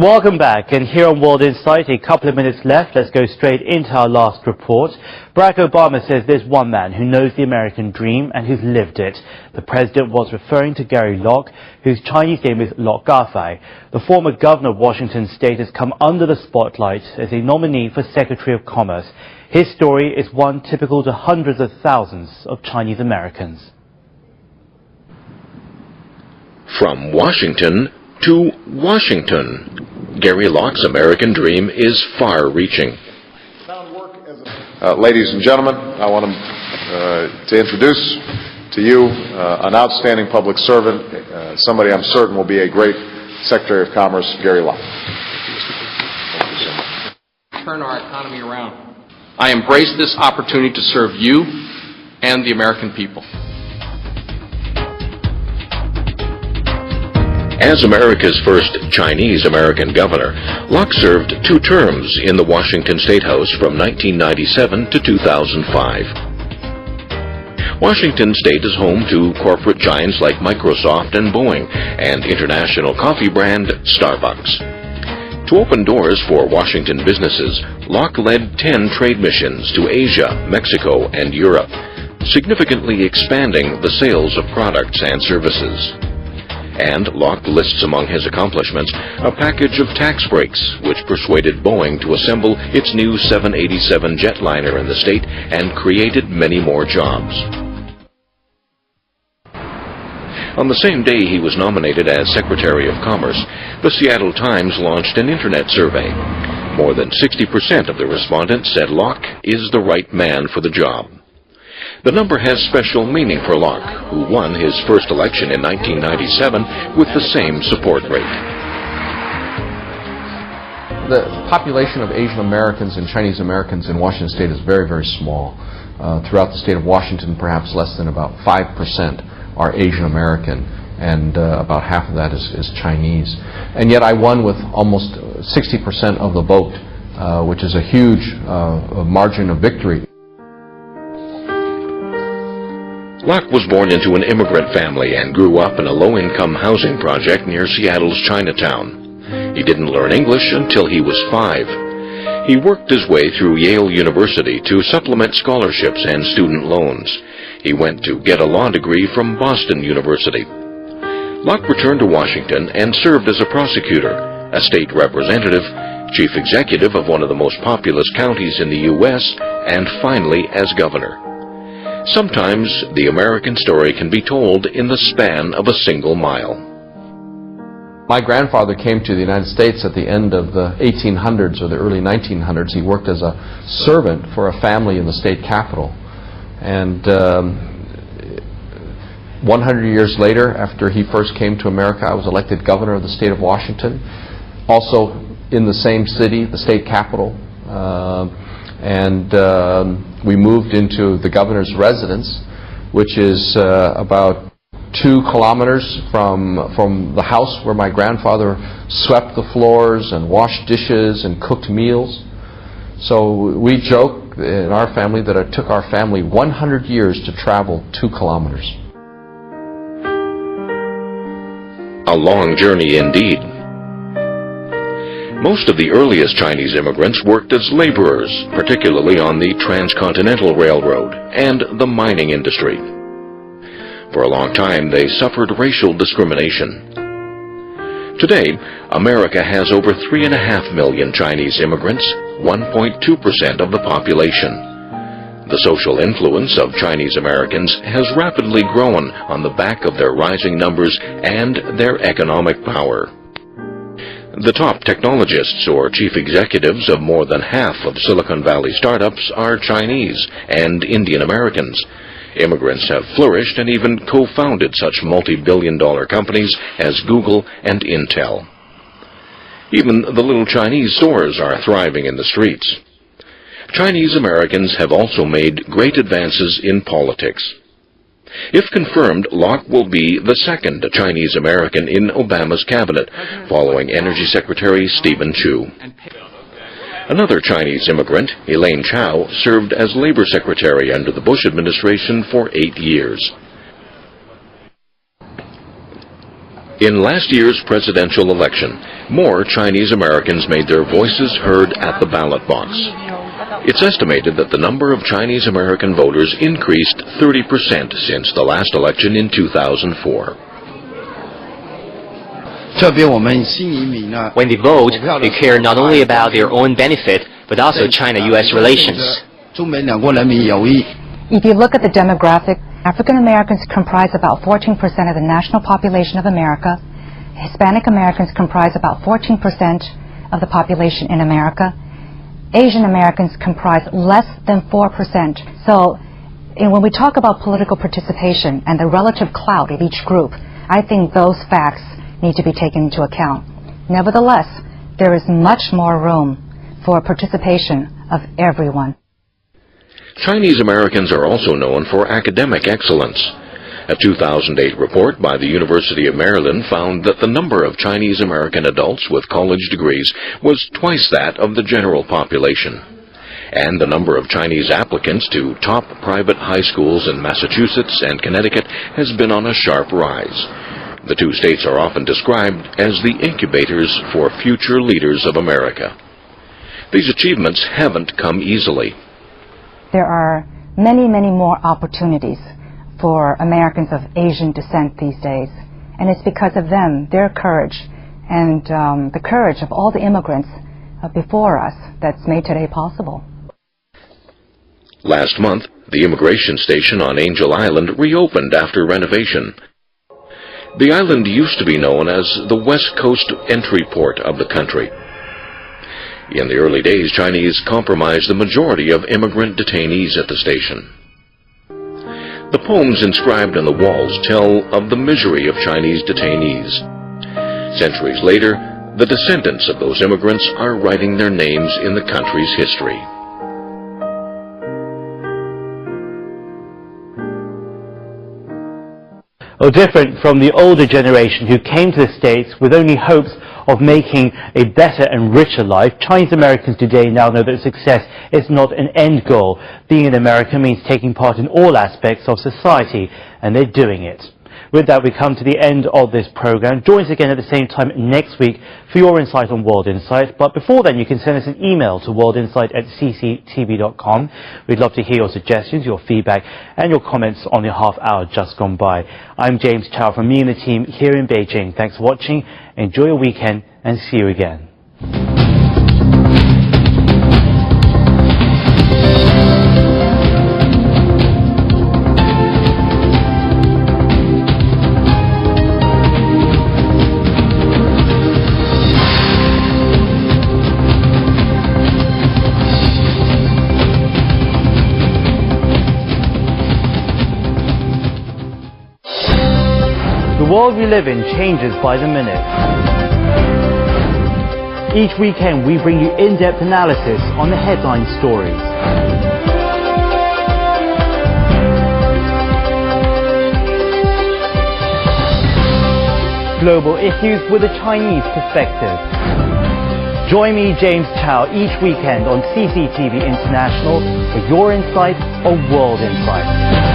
Welcome back, and here on World Insight, a couple of minutes left. Let's go straight into our last report. Barack Obama says there's one man who knows the American dream and who's lived it. The president was referring to Gary Locke, whose Chinese name is Lok Ga-fai. The former governor of Washington state has come under the spotlight as a nominee for Secretary of Commerce. His story is one typical to hundreds of thousands of Chinese Americans. From Washington to Washington, Gary Locke's American dream is far-reaching. Ladies and gentlemen, I want to introduce to you an outstanding public servant, somebody I'm certain will be a great Secretary of Commerce, Gary Locke. Turn our economy around. I embrace this opportunity to serve you and the American people. As America's first Chinese-American governor, Locke served 2 terms in the Washington State House from 1997 to 2005. Washington State is home to corporate giants like Microsoft and Boeing, and international coffee brand Starbucks. To open doors for Washington businesses, Locke led 10 trade missions to Asia, Mexico, and Europe, significantly expanding the sales of products and services. And Locke lists among his accomplishments a package of tax breaks which persuaded Boeing to assemble its new 787 jetliner in the state and created many more jobs. On the same day he was nominated as Secretary of Commerce, the Seattle Times launched an internet survey. More than 60% of the respondents said Locke is the right man for the job. The number has special meaning for Locke, who won his first election in 1997 with the same support rate. The population of Asian Americans and Chinese Americans in Washington State is very, very small. Throughout the state of Washington, perhaps less than about 5% are Asian American, and about half of that is Chinese. And yet I won with almost 60% of the vote, which is a huge margin of victory. Locke was born into an immigrant family and grew up in a low-income housing project near Seattle's Chinatown. He didn't learn English until he was 5. He worked his way through Yale University to supplement scholarships and student loans. He went to get a law degree from Boston University. Locke returned to Washington and served as a prosecutor, a state representative, chief executive of one of the most populous counties in the U.S., and finally as governor. Sometimes the American story can be told in the span of a single mile. My grandfather came to the United States at the end of the 1800s or the early 1900s. He worked as a servant for a family in the state capital. And 100 years later, after he first came to America, I was elected governor of the state of Washington, also in the same city, the state capital. We moved into the governor's residence, which is about 2 kilometers from the house where my grandfather swept the floors and washed dishes and cooked meals. So we joke in our family that it took our family 100 years to travel 2 kilometers. A long journey indeed. Most of the earliest Chinese immigrants worked as laborers, particularly on the Transcontinental Railroad and the mining industry. For a long time, they suffered racial discrimination. Today, America has over 3.5 million Chinese immigrants, 1.2% of the population. The social influence of Chinese Americans has rapidly grown on the back of their rising numbers and their economic power. The top technologists or chief executives of more than half of Silicon Valley startups are Chinese and Indian Americans. Immigrants have flourished and even co-founded such multi-billion-dollar companies as Google and Intel. Even the little Chinese stores are thriving in the streets. Chinese Americans have also made great advances in politics. If confirmed, Locke will be the second Chinese American in Obama's cabinet, following Energy Secretary Stephen Chu. Another Chinese immigrant, Elaine Chao, served as Labor Secretary under the Bush administration for 8 years. In last year's presidential election, more Chinese Americans made their voices heard at the ballot box. It's estimated that the number of Chinese American voters increased 30% since the last election in 2004. When they vote, they care not only about their own benefit, but also China-U.S. relations. If you look at the demographic, African Americans comprise about 14% of the national population of America. Hispanic Americans comprise about 14% of the population in America. Asian Americans comprise less than 4%. So when we talk about political participation and the relative clout of each group, I think those facts need to be taken into account. Nevertheless, there is much more room for participation of everyone. Chinese Americans are also known for academic excellence. A 2008 report by the University of Maryland found that the number of Chinese American adults with college degrees was twice that of the general population. And the number of Chinese applicants to top private high schools in Massachusetts and Connecticut has been on a sharp rise. The two states are often described as the incubators for future leaders of America. These achievements haven't come easily. There are many, many more opportunities for Americans of Asian descent these days. And it's because of them, their courage, and the courage of all the immigrants before us that's made today possible. Last month, the immigration station on Angel Island reopened after renovation. The island used to be known as the West Coast entry port of the country. In the early days, Chinese comprised the majority of immigrant detainees at the station. The poems inscribed on the walls tell of the misery of Chinese detainees. Centuries later, the descendants of those immigrants are writing their names in the country's history. Different from the older generation who came to the States with only hopes of making a better and richer life, Chinese Americans today now know that success is not an end goal. Being an American means taking part in all aspects of society, and they're doing it. With that, we come to the end of this program. Join us again at the same time next week for your insight on World Insight. But before then, you can send us an email to worldinsight@cctv.com. We'd love to hear your suggestions, your feedback, and your comments on the half hour just gone by. I'm James Chow from me and the team here in Beijing. Thanks for watching. Enjoy your weekend and see you again. The world we live in changes by the minute. Each weekend we bring you in-depth analysis on the headline stories. Global issues with a Chinese perspective. Join me, James Chow, each weekend on CCTV International for your insight on World Insight.